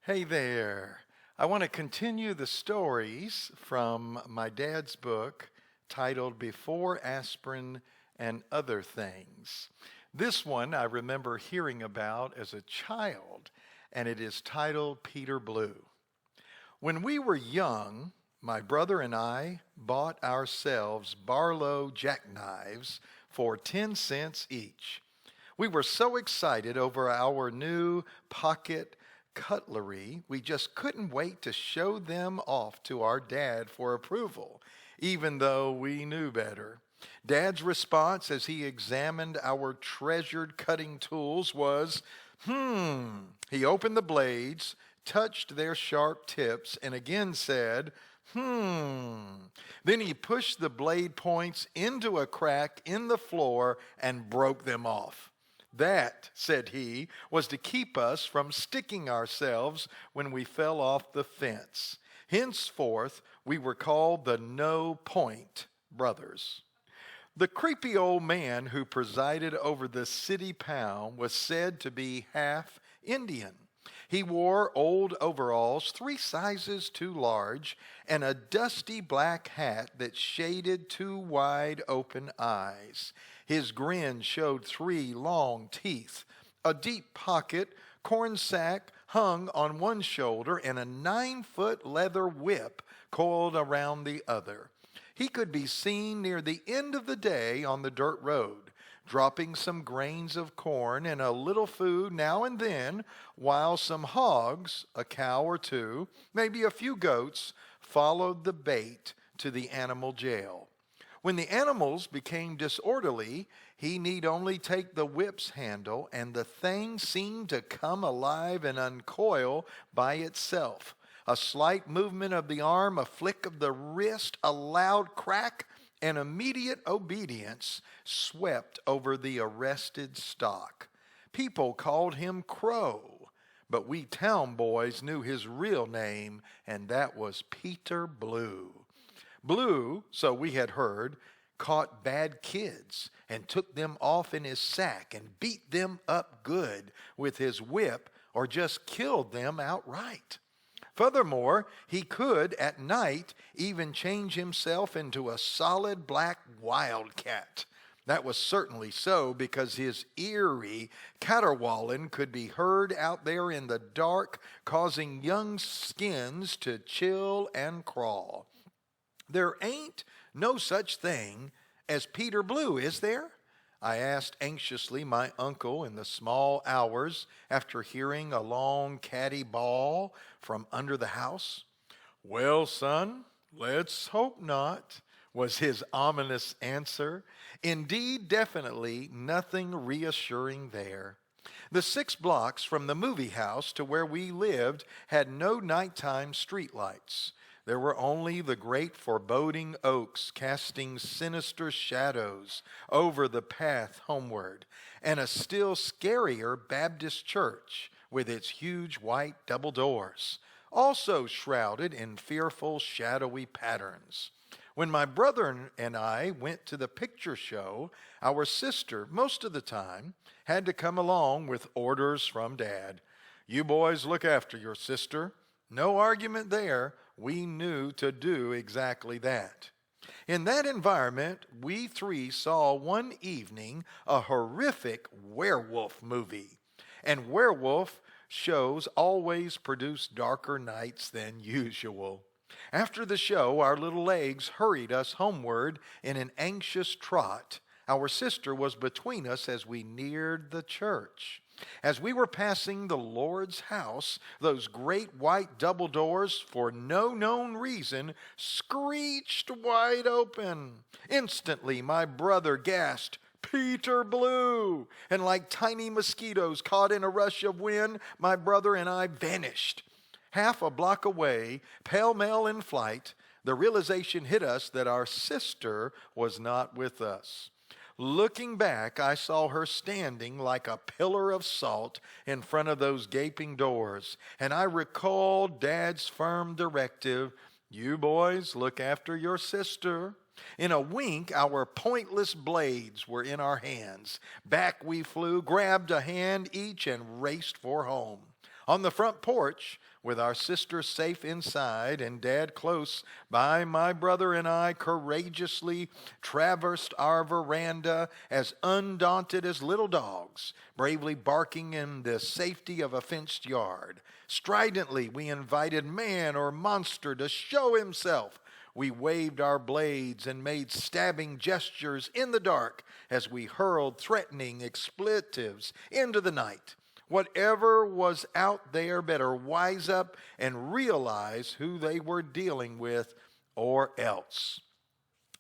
Hey there. I want to continue the stories from my dad's book titled Before Aspirin and Other Things. This one I remember hearing about as a child, and it is titled Peter Blue. When we were young, my brother and I bought ourselves Barlow jackknives for 10 cents each. We were so excited over our new pocket cutlery, we just couldn't wait to show them off to our dad for approval, even though we knew better. Dad's response as he examined our treasured cutting tools was, He opened the blades, touched their sharp tips, and again said, Then he pushed the blade points into a crack in the floor and broke them off. That, said he, was to keep us from sticking ourselves when we fell off the fence. Henceforth, we were called the No Point Brothers. The creepy old man who presided over the city pound was said to be half Indian. He wore old overalls 3 sizes too large and a dusty black hat that shaded 2 wide open eyes. His grin showed 3 long teeth. A deep pocket corn sack hung on one shoulder and a 9-foot leather whip coiled around the other. He could be seen near the end of the day on the dirt road, dropping some grains of corn and a little food now and then, while some hogs, a cow or 2, maybe a few goats, followed the bait to the animal jail. When the animals became disorderly, he need only take the whip's handle, and the thing seemed to come alive and uncoil by itself. A slight movement of the arm, a flick of the wrist, a loud crack, and immediate obedience swept over the arrested stock. People called him Crow, but we town boys knew his real name, and that was Peter Blue. Blue, so we had heard, caught bad kids and took them off in his sack and beat them up good with his whip or just killed them outright. Furthermore, he could, at night, even change himself into a solid black wildcat. That was certainly so because his eerie caterwauling could be heard out there in the dark, causing young skins to chill and crawl. There ain't no such thing as Peter Blue, is there? I asked anxiously my uncle in the small hours after hearing a long catty bawl from under the house. Well, son, let's hope not, was his ominous answer. Indeed, definitely nothing reassuring there. The 6 blocks from the movie house to where we lived had no nighttime streetlights. There were only the great foreboding oaks casting sinister shadows over the path homeward, and a still scarier Baptist church with its huge white double doors, also shrouded in fearful shadowy patterns. When my brother and I went to the picture show, our sister, most of the time, had to come along with orders from Dad. You boys look after your sister. No argument there. We knew to do exactly that. In that environment, we 3 saw one evening a horrific werewolf movie. And werewolf shows always produce darker nights than usual. After the show, our little legs hurried us homeward in an anxious trot. Our sister was between us as we neared the church. As we were passing the Lord's house, those great white double doors, for no known reason, screeched wide open. Instantly, my brother gasped, "Peter Blue!" And like tiny mosquitoes caught in a rush of wind, my brother and I vanished. Half a block away, pell-mell in flight, the realization hit us that our sister was not with us. Looking back, I saw her standing like a pillar of salt in front of those gaping doors, and I recalled Dad's firm directive, "You boys look after your sister." In a wink, our pointless blades were in our hands. Back we flew, grabbed a hand each, and raced for home. On the front porch, with our sister safe inside and Dad close by, my brother and I courageously traversed our veranda as undaunted as little dogs, bravely barking in the safety of a fenced yard. Stridently, we invited man or monster to show himself. We waved our blades and made stabbing gestures in the dark as we hurled threatening expletives into the night. Whatever was out there better wise up and realize who they were dealing with, or else.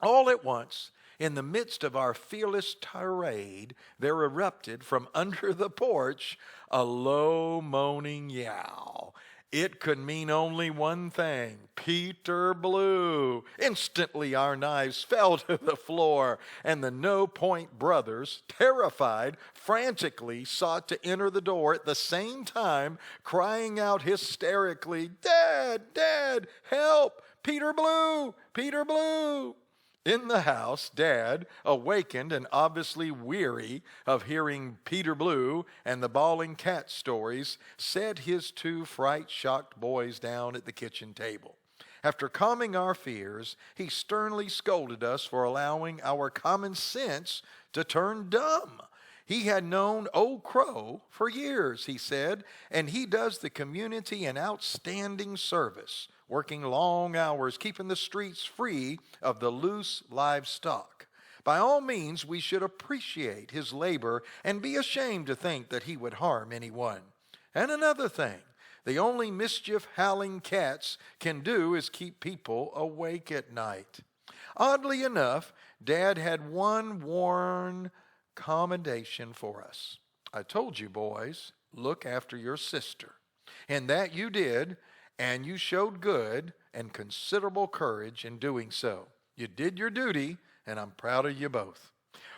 All at once, in the midst of our fearless tirade, there erupted from under the porch a low moaning yowl. It could mean only one thing: Peter Blue. Instantly our knives fell to the floor, and the No Point brothers, terrified, frantically sought to enter the door at the same time, crying out hysterically, "Dad, Dad, help! Peter Blue! Peter Blue!" In the house, Dad, awakened and obviously weary of hearing Peter Blue and the bawling cat stories, set his two fright-shocked boys down at the kitchen table. After calming our fears, he sternly scolded us for allowing our common sense to turn dumb. He had known Old Crow for years, he said, and he does the community an outstanding service, working long hours, keeping the streets free of the loose livestock. By all means, we should appreciate his labor and be ashamed to think that he would harm anyone. And another thing, the only mischief howling cats can do is keep people awake at night. Oddly enough, Dad had one warm commendation for us. "I told you, boys, look after your sister." And that you did, and you showed good and considerable courage in doing so. You did your duty, and I'm proud of you both.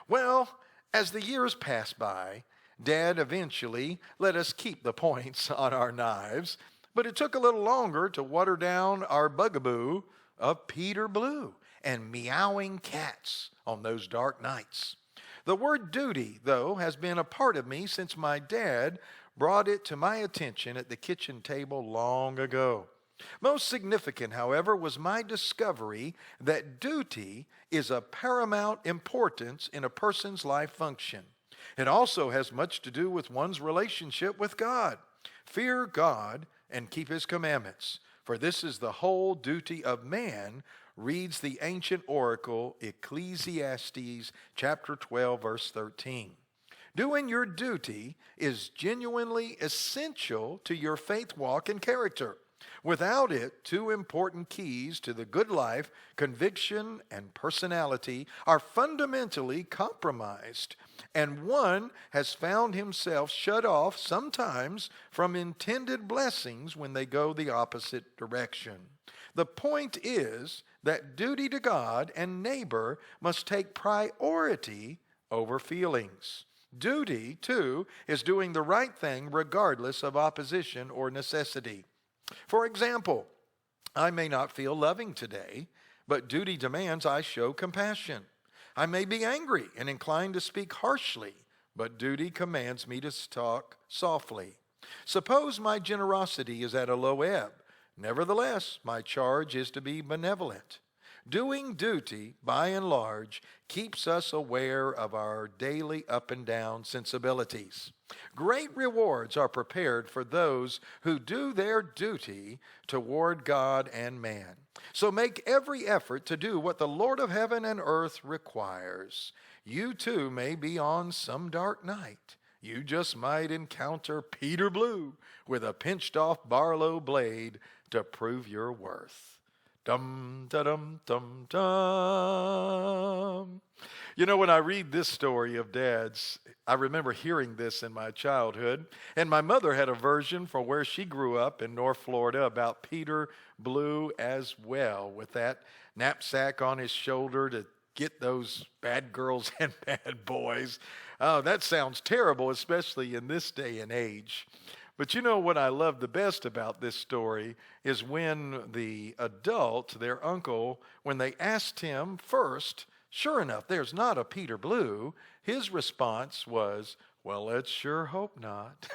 Well, as the years passed by, Dad eventually let us keep the points on our knives, but it took a little longer to water down our bugaboo of Peter Blue and meowing cats on those dark nights. The word duty, though, has been a part of me since my dad brought it to my attention at the kitchen table long ago. Most significant, however, was my discovery that duty is of paramount importance in a person's life function. It also has much to do with one's relationship with God. Fear God and keep his commandments, for this is the whole duty of man, reads the ancient oracle Ecclesiastes chapter 12, verse 13. Doing your duty is genuinely essential to your faith walk and character. Without it, two important keys to the good life, conviction and personality, are fundamentally compromised, and one has found himself shut off sometimes from intended blessings when they go the opposite direction. The point is that duty to God and neighbor must take priority over feelings. Duty, too, is doing the right thing regardless of opposition or necessity. For example, I may not feel loving today, but duty demands I show compassion. I may be angry and inclined to speak harshly, but duty commands me to talk softly. Suppose my generosity is at a low ebb. Nevertheless, my charge is to be benevolent. Doing duty, by and large, keeps us aware of our daily up and down sensibilities. Great rewards are prepared for those who do their duty toward God and man. So make every effort to do what the Lord of heaven and earth requires. You too may be on some dark night. You just might encounter Peter Blue with a pinched off Barlow blade to prove your worth. Dum, da, dum, dum, dum. You know, when I read this story of Dad's, I remember hearing this in my childhood, and my mother had a version from where she grew up in North Florida about Peter Blue as well, with that knapsack on his shoulder to get those bad girls and bad boys. Oh, that sounds terrible, especially in this day and age. But you know what I love the best about this story is when the adult, their uncle, when they asked him first, sure enough, there's not a Peter Blue, his response was, Well, let's sure hope not.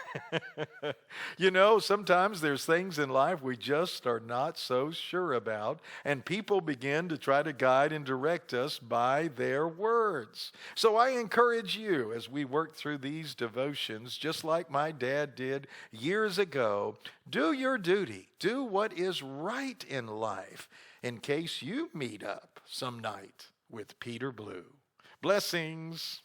Sometimes there's things in life we just are not so sure about, and people begin to try to guide and direct us by their words. So I encourage you as we work through these devotions, just like my dad did years ago, do your duty. Do what is right in life in case you meet up some night with Peter Blue. Blessings.